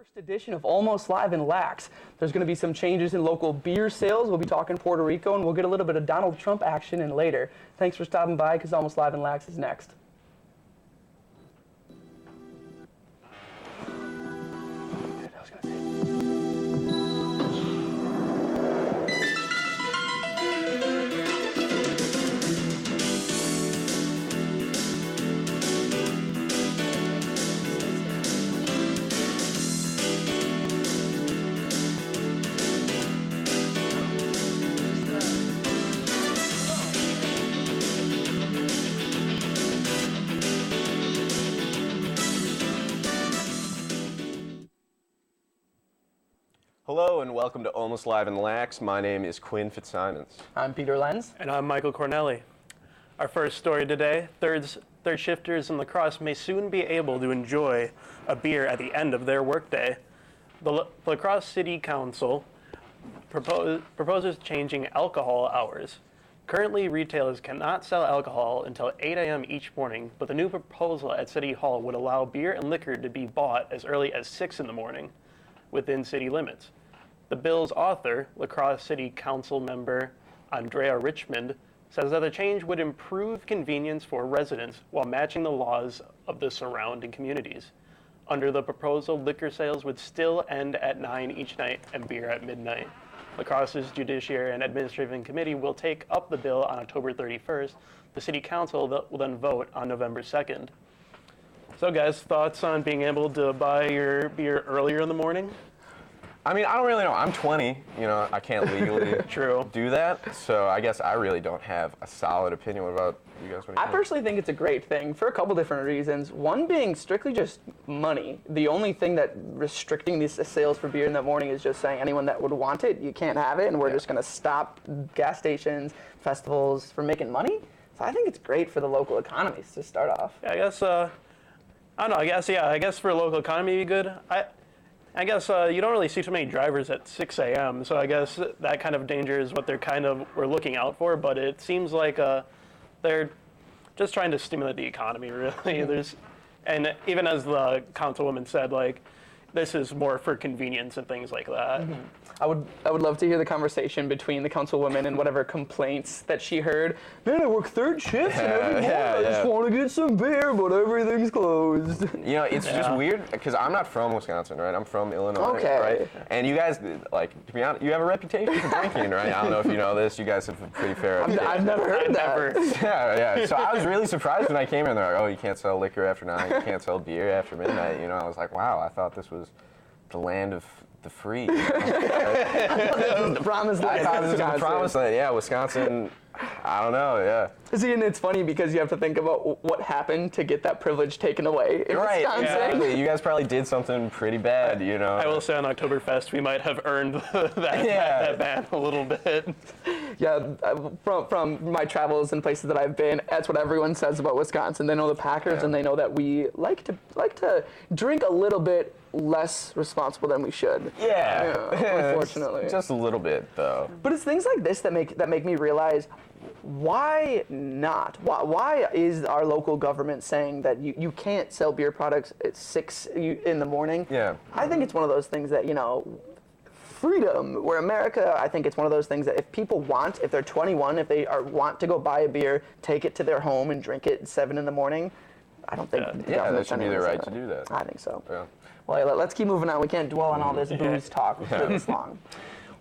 First edition of Almost Live in LAX. There's going to be some changes in local beer sales. We'll be talking Puerto Rico, and we'll get a little bit of Donald Trump action in later. Thanks for stopping by, because Almost Live in LAX is next. Hello and welcome to Almost Live in LAX. My name is Quinn Fitzsimons. I'm Peter Lenz. And I'm Michael Cornelli. Our first story today, third shifters in lacrosse may soon be able to enjoy a beer at the end of their workday. The Lacrosse City Council proposes changing alcohol hours. Currently, retailers cannot sell alcohol until 8 a.m. each morning, but the new proposal at City Hall would allow beer and liquor to be bought as early as 6 in the morning within city limits. The bill's author, Lacrosse City Council member Andrea Richmond, says that the change would improve convenience for residents while matching the laws of the surrounding communities. Under the proposal, liquor sales would still end at 9 each night and beer at midnight. Lacrosse's Judiciary and Administrative Committee will take up the bill on October 31st. The City Council will then vote on November 2nd. So guys, thoughts on being able to buy your beer earlier in the morning? I mean, I don't really know. I'm 20. You know, I can't legally do that. So I guess I really don't have a solid opinion. What about you guys? I personally think it's a great thing for a couple different reasons. One being strictly just money. The only thing that restricting these sales for beer in the morning is just saying anyone that would want it, you can't have it, and we're just going to stop gas stations, festivals from making money. So I think it's great for the local economies to start off. Yeah, I guess, I don't know, I guess for a local economy it'd be good. I guess you don't really see too many drivers at 6 a.m., so I guess that kind of danger is what we're looking out for, but it seems like they're just trying to stimulate the economy, really. And even as the councilwoman said, like, this is more for convenience and things like that. Mm-hmm. I would love to hear the conversation between the councilwoman and whatever complaints that she heard. Man, I work third shifts and every morning I just want to get some beer, but everything's closed. You know, it's just weird because I'm not from Wisconsin, right? I'm from Illinois, right? And you guys, like, to be honest, you have a reputation for drinking, right? I don't know if you know this. You guys have a pretty fair reputation. I've never heard that. Yeah. So I was really surprised when I came in. They're like, oh, you can't sell liquor after 9, you can't sell beer after midnight. You know, I was like, wow, I thought this was the land of the free. The promised land. I thought this was the promised land. Yeah, Wisconsin. I don't know. Yeah. See, and it's funny because you have to think about what happened to get that privilege taken away in Wisconsin. Exactly. You guys probably did something pretty bad, you know. I will say on Oktoberfest we might have earned that ban a little bit. Yeah, from my travels and places that I've been, that's what everyone says about Wisconsin. They know the Packers, and they know that we like to drink a little bit less responsible than we should. Yeah. Unfortunately. Just a little bit, though. But it's things like this that make me realize, why not? Why is our local government saying that you can't sell beer products at 6 in the morning? Yeah. I think it's one of those things that, you know, freedom. We're America. I think it's one of those things that if people want, if they're 21, if they want to go buy a beer, take it to their home and drink it at 7 in the morning, I don't think the that government's should be their right to do that. I think so. Yeah. Well, let's keep moving on. We can't dwell on all this booze talk for this long.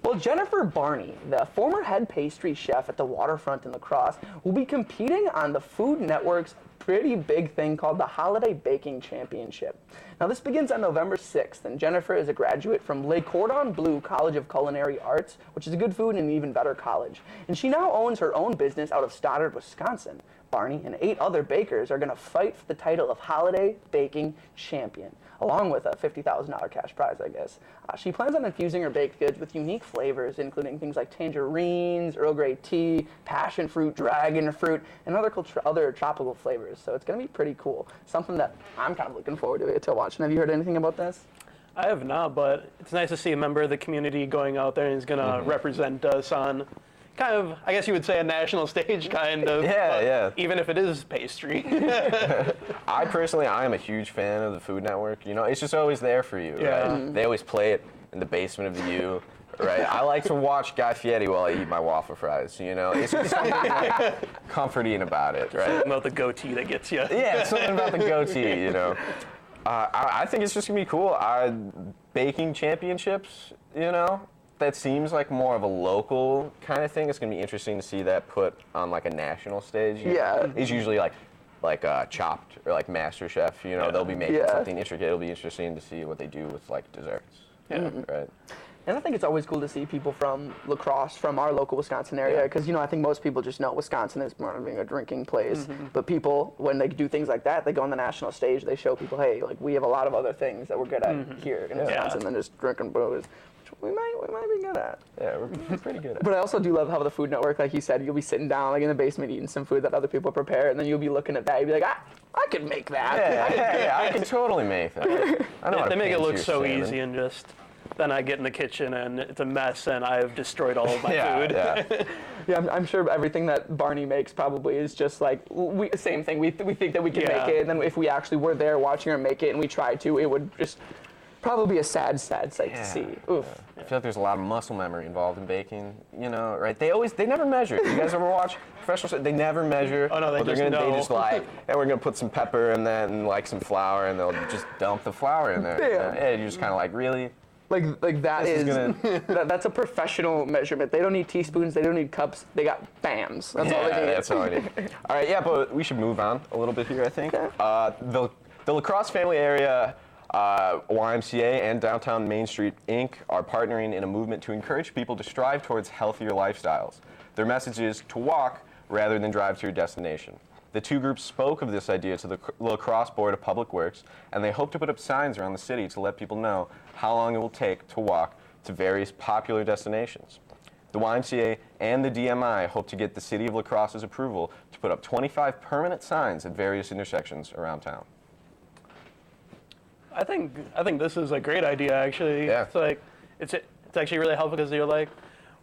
Well, Jennifer Barney, the former head pastry chef at the Waterfront in La Crosse, will be competing on the Food Network's pretty big thing called the Holiday Baking Championship. Now, this begins on November 6th, and Jennifer is a graduate from Le Cordon Bleu College of Culinary Arts, which is a good food and an even better college. And she now owns her own business out of Stoddard, Wisconsin. Barney and 8 other bakers are going to fight for the title of Holiday Baking Champion, along with a $50,000 cash prize, I guess. She plans on infusing her baked goods with unique flavors, including things like tangerines, Earl Grey tea, passion fruit, dragon fruit, and other tropical flavors. So it's going to be pretty cool. Something that I'm kind of looking forward to watching. Have you heard anything about this? I have not, but it's nice to see a member of the community going out there and is going to represent us on kind of, I guess you would say, a national stage kind of. Yeah. Even if it is pastry. I am a huge fan of the Food Network. You know, it's just always there for you. Yeah. Right? They always play it in the basement of the U. Right. I like to watch Guy Fieri while I eat my waffle fries. You know, it's just something like comforting about it. Right. Something about the goatee that gets you. Yeah, something about the goatee. You know, I think it's just gonna be cool. Baking championships. You know. That seems like more of a local kind of thing. It's gonna be interesting to see that put on like a national stage. Yeah. It's usually like Chopped or like MasterChef. You know, they'll be making something intricate. It'll be interesting to see what they do with like desserts. Yeah. Right. And I think it's always cool to see people from La Crosse, from our local Wisconsin area, because I think most people just know Wisconsin is more of being a drinking place. But people, when they do things like that, they go on the national stage, they show people, hey, like we have a lot of other things that we're good at here in Wisconsin than just drinking booze. We might be good at. Yeah, we're pretty good at. But I also do love how the Food Network, like you said, you'll be sitting down like in the basement eating some food that other people prepare, and then you'll be looking at that, you'll be like, I could make that. Yeah, I can totally make that. I know. They make it look so salmon. easy, and just then I get in the kitchen and it's a mess, and I've destroyed all of my food. Yeah. Yeah, I'm sure everything that Barney makes probably is just like same thing. We think that we can make it, and then if we actually were there watching her make it and we tried to, it would just probably be a sad sight to see. Oof. I feel like there's a lot of muscle memory involved in baking, you know, right? They never measure. You guys ever watch professional? They never measure. Oh no, they just like, and we're gonna put some pepper and then like some flour, and they'll just dump the flour in there. Yeah. And you're just kind of like, really? Like that's a professional measurement. They don't need teaspoons. They don't need cups. They got bams. That's all they need. That's all I need. All right, but we should move on a little bit here, I think. Okay. The La Crosse family area. YMCA and Downtown Main Street Inc. are partnering in a movement to encourage people to strive towards healthier lifestyles. Their message is to walk rather than drive to your destination. The two groups spoke of this idea to the La Crosse Board of Public Works, and they hope to put up signs around the city to let people know how long it will take to walk to various popular destinations. The YMCA and the DMI hope to get the City of La Crosse's approval to put up 25 permanent signs at various intersections around town. I think this is a great idea, actually. Yeah. It's like it's actually really helpful because you're like,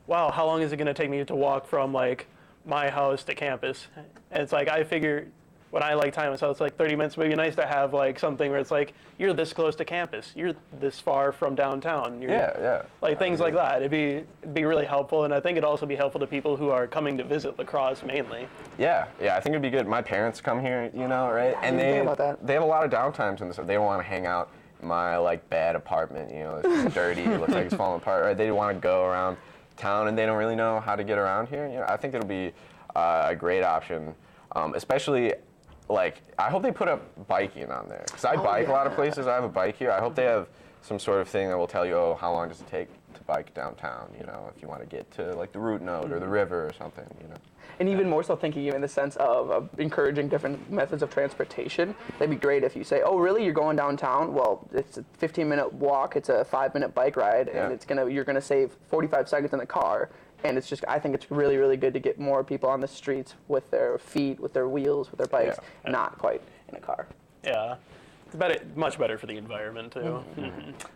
wow, how long is it going to take me to walk from like my house to campus? And it's like I figure when I like time myself, it's like 30 minutes. But it'd be nice to have like something where it's like you're this close to campus, you're this far from downtown. Like things like that. It'd be really helpful, and I think it'd also be helpful to people who are coming to visit La Crosse mainly. Yeah, I think it'd be good. My parents come here, you know, right? And they have a lot of downtimes in this. They don't want to hang out in my like bad apartment, you know, it's dirty, it looks like it's falling apart, right? They want to go around town, and they don't really know how to get around here. You know, I think it'll be a great option, especially. Like, I hope they put up biking on there, because I bike a lot of places. I have a bike here. I hope they have some sort of thing that will tell you, how long does it take to bike downtown, you know, if you want to get to, like, the route node or the river or something, you know. And even more so thinking in the sense of encouraging different methods of transportation, that'd be great if you say, oh, really, you're going downtown? Well, it's a 15-minute walk, it's a 5-minute bike ride, and you're gonna save 45 seconds in the car. And it's just, I think it's really, really good to get more people on the streets with their feet, with their wheels, with their bikes, not quite in a car. Yeah. It's much better for the environment, too.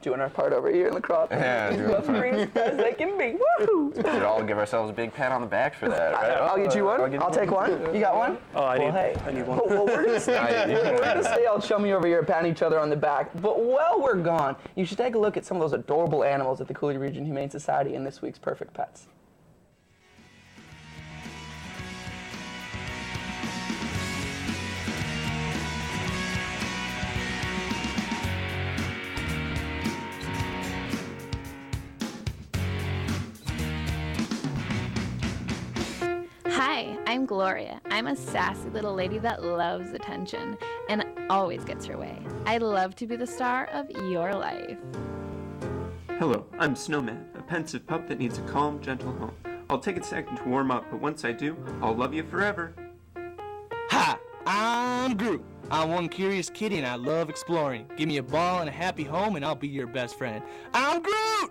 Doing our part over here in La Crosse. Yeah, doing as green as they can be. Woohoo! We should all give ourselves a big pat on the back for that, right? I'll get you one. I'll take one. You got one? Oh, I need one. Well, we're going to stay all chummy over here, patting each other on the back. But while we're gone, you should take a look at some of those adorable animals at the Cooley Region Humane Society in this week's Perfect Pets. Hi, I'm Gloria. I'm a sassy little lady that loves attention and always gets her way. I love to be the star of your life. Hello, I'm Snowman, a pensive pup that needs a calm, gentle home. I'll take a second to warm up, but once I do, I'll love you forever. Hi, I'm Groot. I'm one curious kitty and I love exploring. Give me a ball and a happy home and I'll be your best friend. I'm Groot!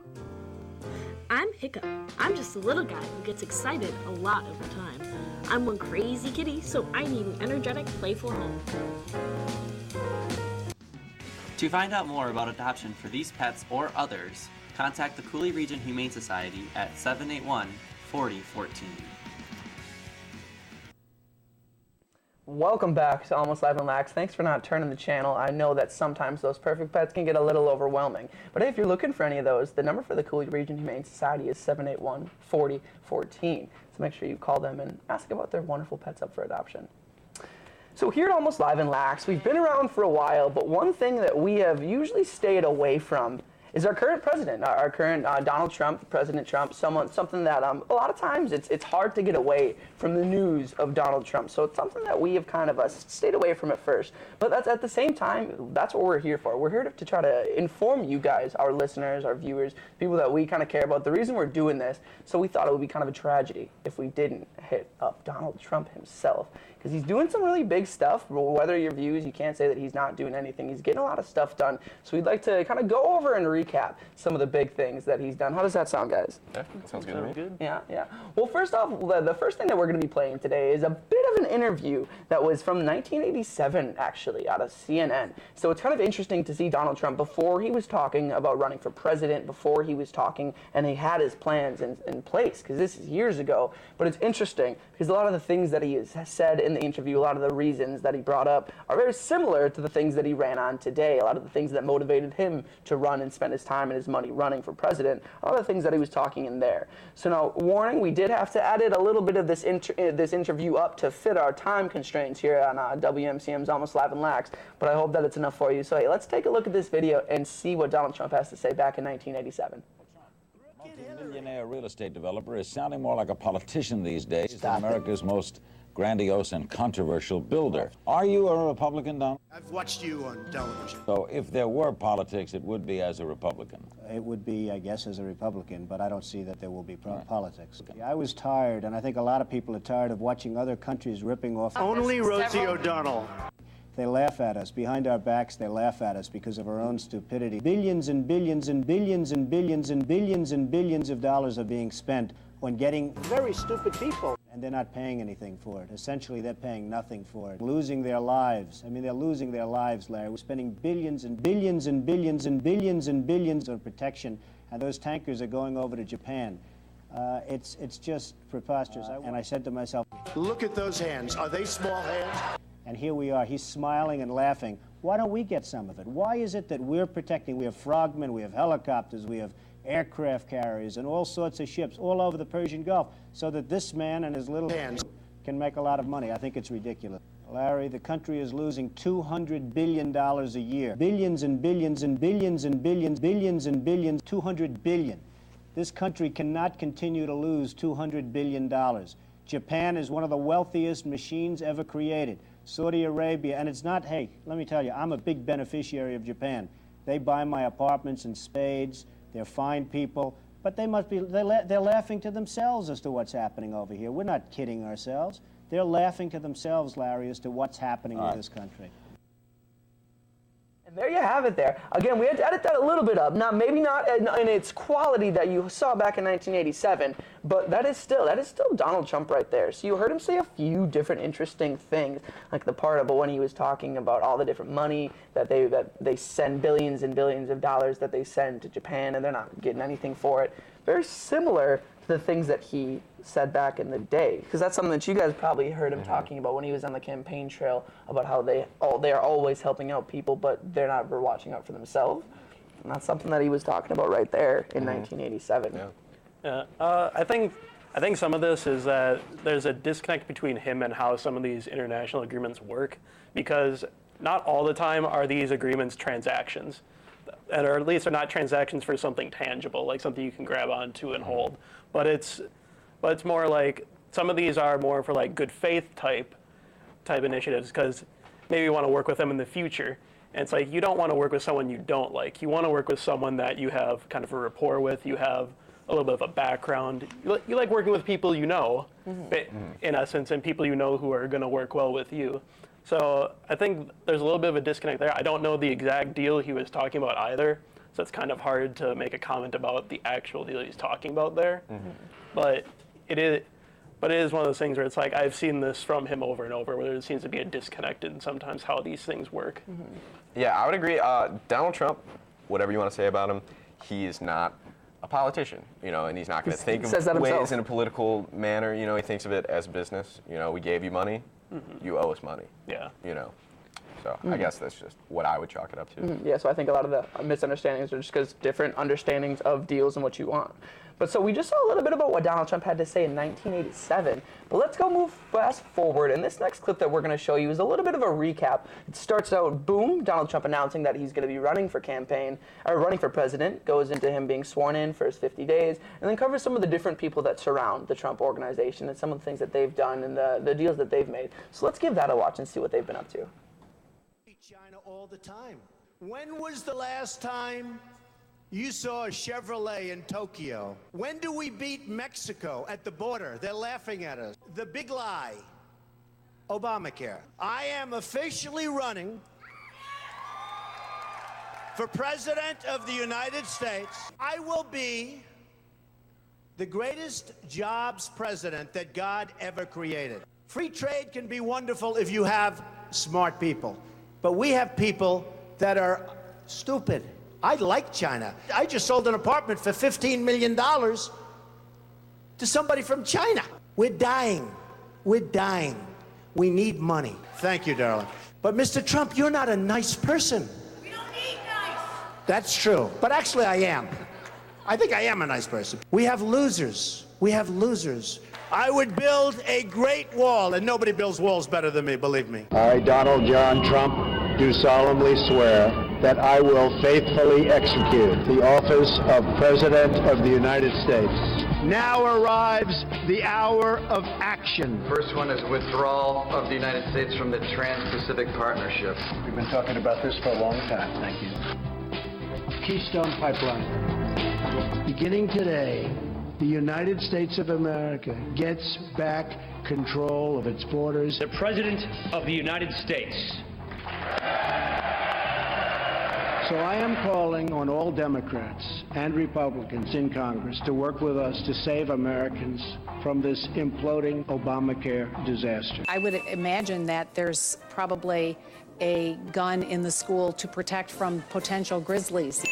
I'm Hiccup. I'm just a little guy who gets excited a lot over time. I'm one crazy kitty, so I need an energetic, playful home. To find out more about adoption for these pets or others, contact the Cooley Region Humane Society at 4014. Welcome back to Almost Live on LAX. Thanks for not turning the channel. I know that sometimes those perfect pets can get a little overwhelming. But hey, if you're looking for any of those, the number for the Cooley Region Humane Society is 781-4014. So make sure you call them and ask about their wonderful pets up for adoption. So here at Almost Live in LAX, we've been around for a while, but one thing that we have usually stayed away from is our current president, our current Donald Trump, President Trump, something that a lot of times it's hard to get away from the news of Donald Trump. So it's something that we have kind of stayed away from at first. But that's at the same time, that's what we're here for. We're here to try to inform you guys, our listeners, our viewers, people that we kind of care about, the reason we're doing this. So we thought it would be kind of a tragedy if we didn't hit up Donald Trump himself, because he's doing some really big stuff. Whether your views, you can't say that he's not doing anything. He's getting a lot of stuff done. So we'd like to kind of go over and recap some of the big things that he's done. How does that sound, guys? Yeah, sounds good to me. Good. Yeah, yeah. Well, first off, the first thing that we're going to be playing today is a bit of an interview that was from 1987, actually, out of CNN. So it's kind of interesting to see Donald Trump before he was talking about running for president, before he was talking, and he had his plans in place, because this is years ago. But it's interesting because a lot of the things that he has said in the interview, a lot of the reasons that he brought up are very similar to the things that he ran on today. A lot of the things that motivated him to run and spend his time and his money running for president, a lot of the things that he was talking in there. So now, warning, we did have to edit a little bit of this interview up to fit our time constraints here on WMCM's Almost Live and LAX, but I hope that it's enough for you. So hey, let's take a look at this video and see what Donald Trump has to say back in 1987. Multi-millionaire real estate developer is sounding more like a politician these days than America's most grandiose and controversial builder. Are you a Republican, Don? I've watched you on television. So if there were politics, it would be as a Republican. It would be, I guess, as a Republican, but I don't see that there will be politics. I was tired, and I think a lot of people are tired of watching other countries ripping off. Only Rosie O'Donnell. They laugh at us. Behind our backs, they laugh at us because of our own stupidity. Billions and billions and billions and billions and billions and billions of dollars are being spent on getting very stupid people, and they're not paying anything for it. Essentially, they're paying nothing for it. Losing their lives. I mean, they're losing their lives, Larry. We're spending billions and billions and billions and billions and billions on protection, and those tankers are going over to Japan. It's just preposterous. And I said to myself, look at those hands. Are they small hands? and here we are. He's smiling and laughing. Why don't we get some of it? Why is it that we're protecting? We have frogmen, we have helicopters, we have aircraft carriers, and all sorts of ships all over the Persian Gulf, so that this man and his little hands can make a lot of money. I think it's ridiculous. Larry, the country is losing $200 billion a year. Billions and billions and billions and billions, billions and billions, 200 billion. This country cannot continue to lose $200 billion. Japan is one of the wealthiest machines ever created. Saudi Arabia, and it's not, hey, let me tell you, I'm a big beneficiary of Japan. They buy my apartments in spades. They're fine people, but they must be, they're laughing to themselves as to what's happening over here. We're not kidding ourselves. They're laughing to themselves, Larry, as to what's happening with this country. And there you have it there. Again, we had to edit that a little bit up. Now, maybe not in its quality that you saw back in 1987, but that is still Donald Trump right there. So you heard him say a few different interesting things, like the part about when he was talking about all the different money that they send, billions and billions of dollars that they send to Japan, and they're not getting anything for it. Very similar to the things that he said back in the day, because that's something that you guys probably heard him talking about when he was on the campaign trail, about how they are always helping out people, but they're not ever watching out for themselves. And that's something that he was talking about right there in 1987. Yeah. I think some of this is that there's a disconnect between him and how some of these international agreements work, because not all the time are these agreements transactions, or at least they're not transactions for something tangible, like something you can grab onto and hold. But it's more like some of these are more for like good faith type initiatives, because maybe you want to work with them in the future. And it's like, you don't want to work with someone you don't like. You want to work with someone that you have kind of a rapport with, you have a little bit of a background. You like working with people you know, in essence, and people you know who are going to work well with you. So I think there's a little bit of a disconnect there. I don't know the exact deal he was talking about either, so it's kind of hard to make a comment about the actual deal he's talking about there. But it is one of those things where it's like, I've seen this from him over and over, where there seems to be a disconnect in sometimes how these things work. Yeah, I would agree. Donald Trump, whatever you want to say about him, he is not a politician, and he's not going to think says that of ways himself. in a political manner. He thinks of it as business. We gave you money, you owe us money. Yeah. So I guess that's just what I would chalk it up to. Yeah, so I think a lot of the misunderstandings are just because different understandings of deals and what you want. But so we just saw a little bit about what Donald Trump had to say in 1987. But let's go move fast forward. And this next clip that we're going to show you is a little bit of a recap. It starts out, boom, Donald Trump announcing that he's going to be running for president, goes into him being sworn in for his 50 days, and then covers some of the different people that surround the Trump organization and some of the things that they've done and the deals that they've made. So let's give that a watch and see what they've been up to. China all the time. When was the last time you saw a Chevrolet in Tokyo? When do we beat Mexico at the border? They're laughing at us. The big lie, Obamacare. I am officially running for President of the United States. I will be the greatest jobs president that God ever created. Free trade can be wonderful if you have smart people. But we have people that are stupid. I like China. I just sold an apartment for $15 million to somebody from China. We're dying. We're dying. We need money. Thank you, darling. But Mr. Trump, you're not a nice person. We don't need nice. That's true. But actually, I am. I think I am a nice person. We have losers. We have losers. I would build a great wall, and nobody builds walls better than me, believe me. I, Donald John Trump, do solemnly swear that I will faithfully execute the office of President of the United States. Now arrives the hour of action. First one is withdrawal of the United States from the Trans-Pacific Partnership. We've been talking about this for a long time. Thank you. Keystone Pipeline. Beginning today, the United States of America gets back control of its borders. The President of the United States. So I am calling on all Democrats and Republicans in Congress to work with us to save Americans from this imploding Obamacare disaster. I would imagine that there's probably a gun in the school to protect from potential grizzlies.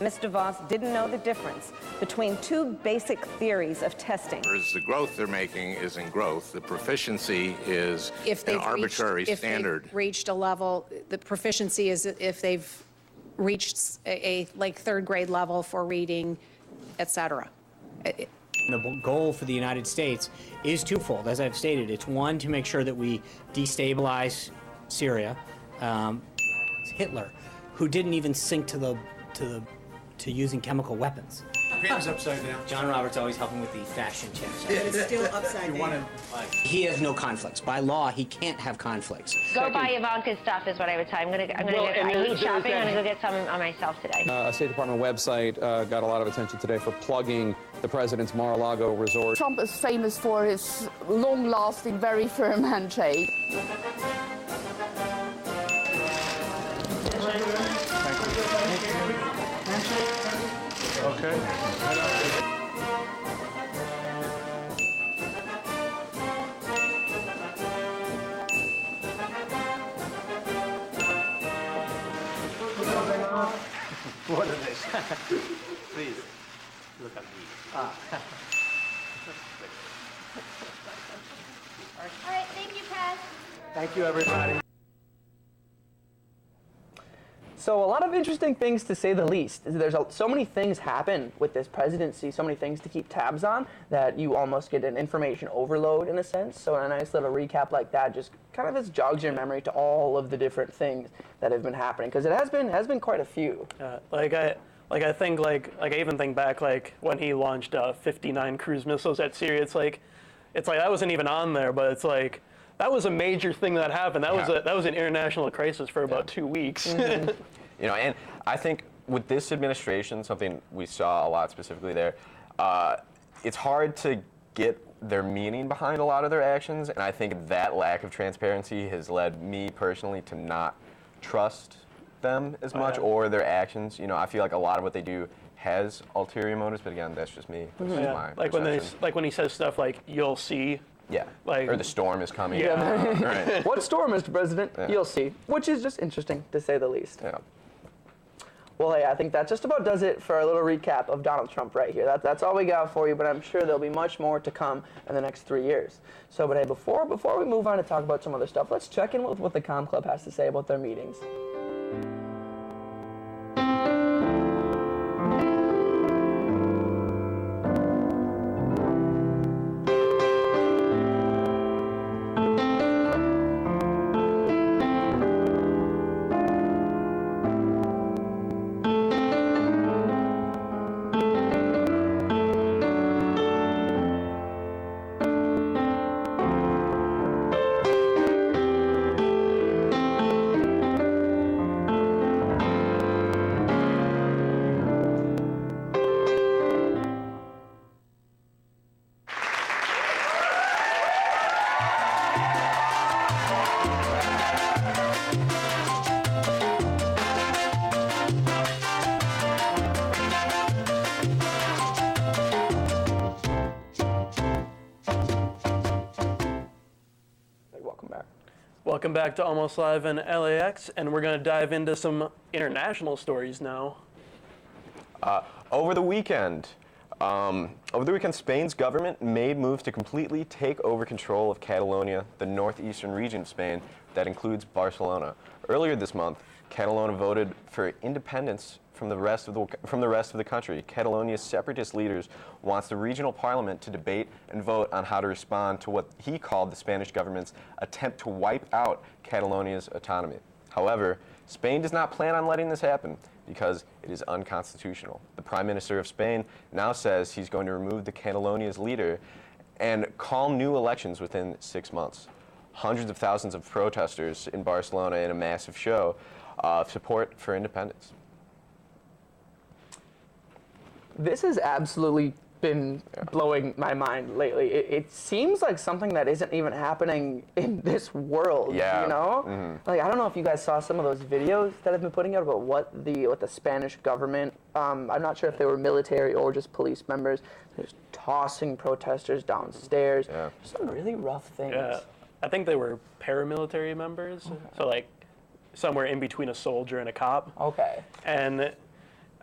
Ms. DeVos didn't know the difference between two basic theories of testing. The growth they're making is in growth. The proficiency is an arbitrary standard. If they've reached a level, the proficiency is if they've reached a third grade level for reading, et cetera. The goal for the United States is twofold. As I've stated, it's one, to make sure that we destabilize Syria. Hitler, who didn't even sink to using chemical weapons. Paper's upside down. John Roberts always helping with the fashion checks. It's still upside down. He has no conflicts. By law, he can't have conflicts. Go buy Ivanka's stuff is what I would tell you. I hate shopping. I'm gonna go get some on myself today. A State Department website got a lot of attention today for plugging the president's Mar-a-Lago resort. Trump is famous for his long-lasting, very firm handshake. Okay. What is this? Please, look at me. All right, thank you, Paz. Thank you, everybody. So a lot of interesting things, to say the least. There's so many things happen with this presidency, so many things to keep tabs on, that you almost get an information overload in a sense. So a nice little recap like that just kind of just jogs your memory to all of the different things that have been happening, because it has been quite a few. I even think back when he launched 59 cruise missiles at Syria. It's like that wasn't even on there, but it's like that was a major thing that happened. That was an international crisis for about 2 weeks. Mm-hmm. And I think with this administration, something we saw a lot specifically there, it's hard to get their meaning behind a lot of their actions, and I think that lack of transparency has led me personally to not trust them as much or their actions. I feel like a lot of what they do has ulterior motives, but again, that's just me. That's just my perception. when he says stuff like "you'll see." Yeah. Or the storm is coming. Yeah. Right. What storm, Mr. President? Yeah. You'll see. Which is just interesting, to say the least. Yeah. Well, hey, I think that just about does it for our little recap of Donald Trump right here. That's all we got for you, but I'm sure there'll be much more to come in the next 3 years. So, but hey, before we move on to talk about some other stuff, let's check in with what the Comm Club has to say about their meetings. Welcome back to Almost Live in LAX, and we're going to dive into some international stories now. Over the weekend, Spain's government made moves to completely take over control of Catalonia, the northeastern region of Spain that includes Barcelona. Earlier this month, Catalonia voted for independence from the rest of the country. Catalonia's separatist leaders wants the regional parliament to debate and vote on how to respond to what he called the Spanish government's attempt to wipe out Catalonia's autonomy. However, Spain does not plan on letting this happen because it is unconstitutional. The Prime Minister of Spain now says he's going to remove the Catalonia's leader and call new elections within 6 months. Hundreds of thousands of protesters in Barcelona in a massive show of support for independence. This has absolutely been blowing my mind lately. It seems like something that isn't even happening in this world, you know? Mm-hmm. Like, I don't know if you guys saw some of those videos that have been putting out about what the Spanish government, I'm not sure if they were military or just police members, just tossing protesters downstairs. Some really rough things. Yeah, I think they were paramilitary members, so like somewhere in between a soldier and a cop. Okay. And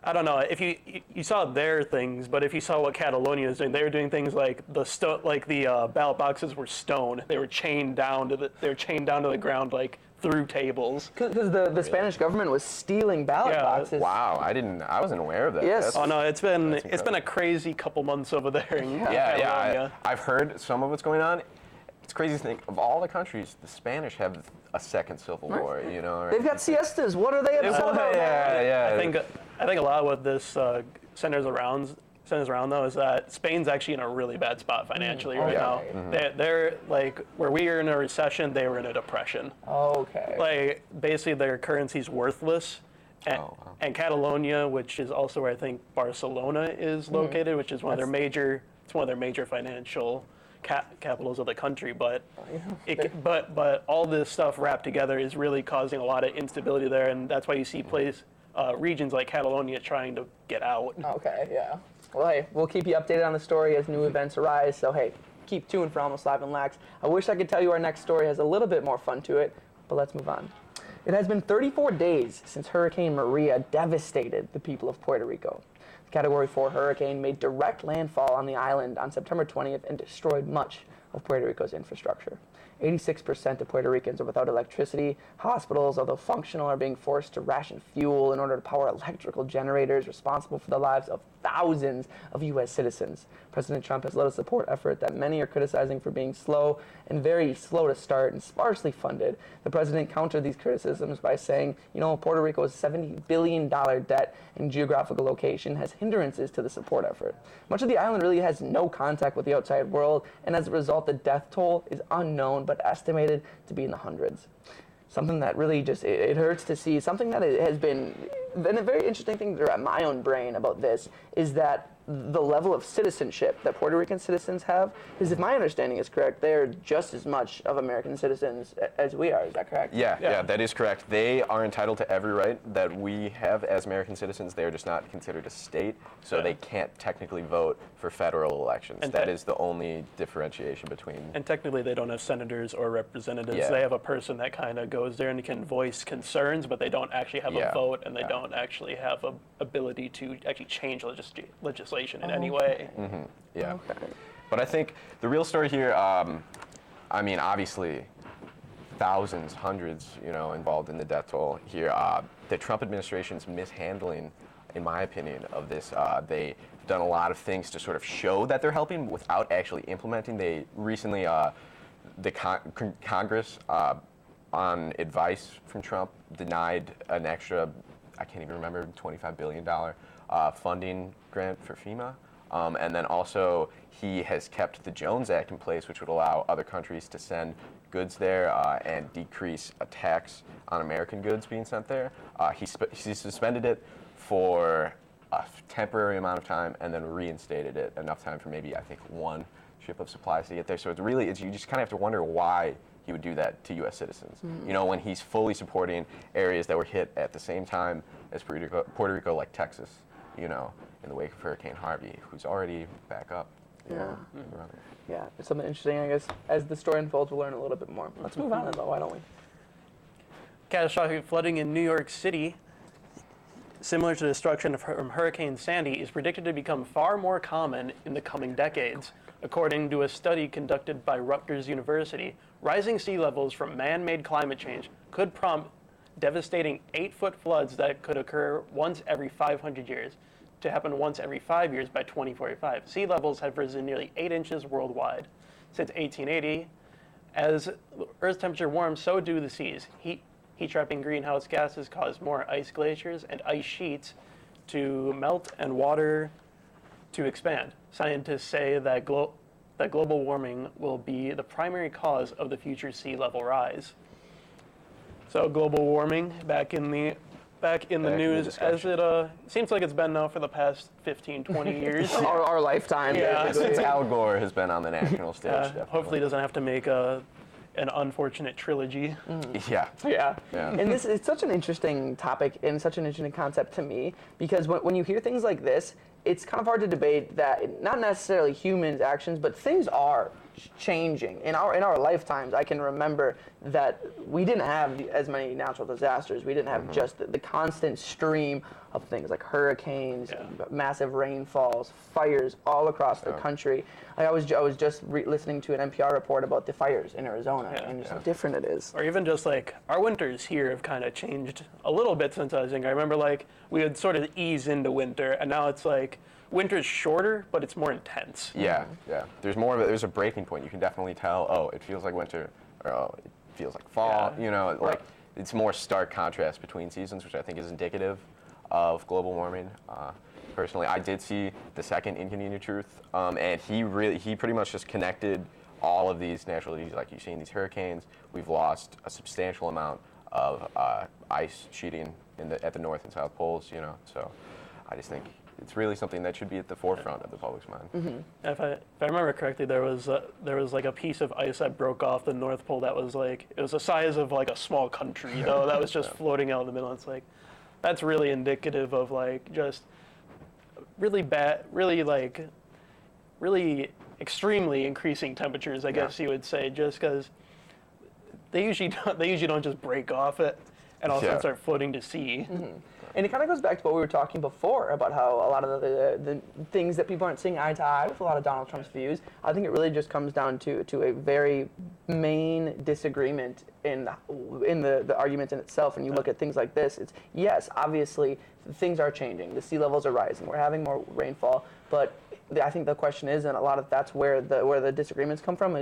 I don't know if you saw their things, but if you saw what Catalonia is doing, they were doing things like the ballot boxes were stone. They were chained down to the ground like through tables. Because the Spanish government was stealing ballot boxes. Wow, I wasn't aware of that. Yes. Oh no, it's been a crazy couple months over there in Catalonia. I've heard some of what's going on. It's crazy to think, of all the countries, the Spanish have a second civil war, you know? Right? They've got siestas. What are they upset about? I think a lot of what this centers around though is that Spain's actually in a really bad spot financially right now. Mm-hmm. They're like where we are in a recession, they were in a depression. Okay. Like basically their currency's worthless. And Catalonia, which is also where I think Barcelona is located, which is one of their major financial capitals of the country, but but all this stuff wrapped together is really causing a lot of instability there, and that's why you see regions like Catalonia trying to get out. Okay, yeah. Well, hey, we'll keep you updated on the story as new events arise. So hey, keep tuned for Almost Live and LAX. I wish I could tell you our next story has a little bit more fun to it, but let's move on. It has been 34 days since Hurricane Maria devastated the people of Puerto Rico. The Category 4 hurricane made direct landfall on the island on September 20th and destroyed much of Puerto Rico's infrastructure. 86% of Puerto Ricans are without electricity. Hospitals, although functional, are being forced to ration fuel in order to power electrical generators responsible for the lives of thousands of U.S. citizens. President Trump has led a support effort that many are criticizing for being slow and very slow to start and sparsely funded. The president countered these criticisms by saying, you know, Puerto Rico's $70 billion debt and geographical location has hindrances to the support effort. Much of the island really has no contact with the outside world, and as a result, the death toll is unknown but estimated to be in the hundreds. Something that really just, it hurts to see. Something that has been a very interesting thing to wrap my own brain about this is that the level of citizenship that Puerto Rican citizens have, because if my understanding is correct, they're just as much of American citizens as we are. Is that correct? Yeah, that is correct. They are entitled to every right that we have as American citizens. They are just not considered a state, so they can't technically vote for federal elections. And that is the only differentiation between. And technically, they don't have senators or representatives. Yeah. They have a person that kind of goes there and can voice concerns, but they don't actually have a vote, and they don't actually have a ability to actually change legislation in any way. Mm-hmm. Yeah. Okay. But I think the real story here, I mean, obviously, thousands, hundreds, involved in the death toll here. The Trump administration's mishandling, in my opinion, of this. They've done a lot of things to sort of show that they're helping without actually implementing. They recently, the Congress, on advice from Trump, denied an extra, I can't even remember, $25 billion funding grant for FEMA. And then also, he has kept the Jones Act in place, which would allow other countries to send goods there and decrease a tax on American goods being sent there. He suspended it for a temporary amount of time and then reinstated it enough time for maybe, I think, one ship of supplies to get there. So you just kind of have to wonder why he would do that to U.S. citizens. Mm-hmm. When he's fully supporting areas that were hit at the same time as Puerto Rico, like Texas, in the wake of Hurricane Harvey, who's already back up. Yeah, it's something interesting, I guess. As the story unfolds, we'll learn a little bit more. Let's move on, though, why don't we? Catastrophic flooding in New York City, similar to destruction from Hurricane Sandy, is predicted to become far more common in the coming decades. According to a study conducted by Rutgers University, rising sea levels from man-made climate change could prompt devastating 8-foot floods that could occur once every 500 years to happen once every 5 years by 2045. Sea levels have risen nearly 8 inches worldwide since 1880. As Earth's temperature warms, so do the seas. Heat-trapping greenhouse gases cause more ice glaciers and ice sheets to melt and water to expand. Scientists say that global warming will be the primary cause of the future sea level rise. So global warming back in the news, as it seems like it's been now for the past 15, 20 years. Our lifetime. Yeah. Since Al Gore has been on the national stage. Hopefully he doesn't have to make an unfortunate trilogy. Yeah. And it's such an interesting topic and such an interesting concept to me, because when you hear things like this, it's kind of hard to debate that not necessarily humans' actions, but things are changing. In our lifetimes, I can remember that we didn't have as many natural disasters. We didn't have just the constant stream of things like hurricanes, massive rainfalls, fires all across the country. I was just listening to an NPR report about the fires in Arizona and just how different it is. Or even just like our winters here have kind of changed a little bit since I was younger. I remember we would sort of ease into winter, and now it's like winter's shorter, but it's more intense. Yeah. There's a breaking point. You can definitely tell, oh, it feels like winter, or oh, it feels like fall. It's more stark contrast between seasons, which I think is indicative of global warming. Personally, I did see the second Inconvenient Truth, and he pretty much just connected all of these natural disasters, like you see in these hurricanes. We've lost a substantial amount of ice sheeting at the North and South Poles. So I just think it's really something that should be at the forefront of the public's mind. Mm-hmm. If I remember correctly, there was like a piece of ice that broke off the North Pole that was it was the size of like a small country, that was just floating out in the middle. It's like, that's really indicative of just really bad, really extremely increasing temperatures, I guess you would say, just because they usually don't just break off it and all of a sudden start floating to sea. Mm-hmm. And it kind of goes back to what we were talking before about how a lot of the things that people aren't seeing eye to eye with a lot of Donald Trump's views. I think it really just comes down to a very main disagreement in the argument in itself. And you look at things like this, it's, yes, obviously things are changing. The sea levels are rising. We're having more rainfall. But I think the question is, and a lot of that's where the disagreements come from,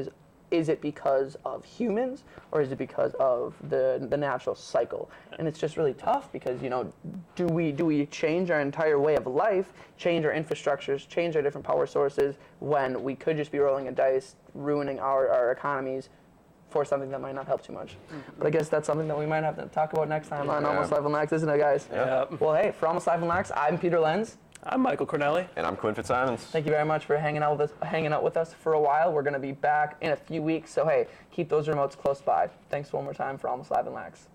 is it because of humans or is it because of the natural cycle? And it's just really tough because, do we change our entire way of life, change our infrastructures, change our different power sources when we could just be rolling a dice, ruining our economies for something that might not help too much? But I guess that's something that we might have to talk about next time on Almost Live on LAX, isn't it, guys? Yeah. Well, hey, for Almost Live on LAX, I'm Peter Lenz. I'm Michael Cornelli. And I'm Quinn Fitzsimons. Thank you very much for hanging out with us for a while. We're going to be back in a few weeks, so hey, keep those remotes close by. Thanks one more time for Almost Live in LAX.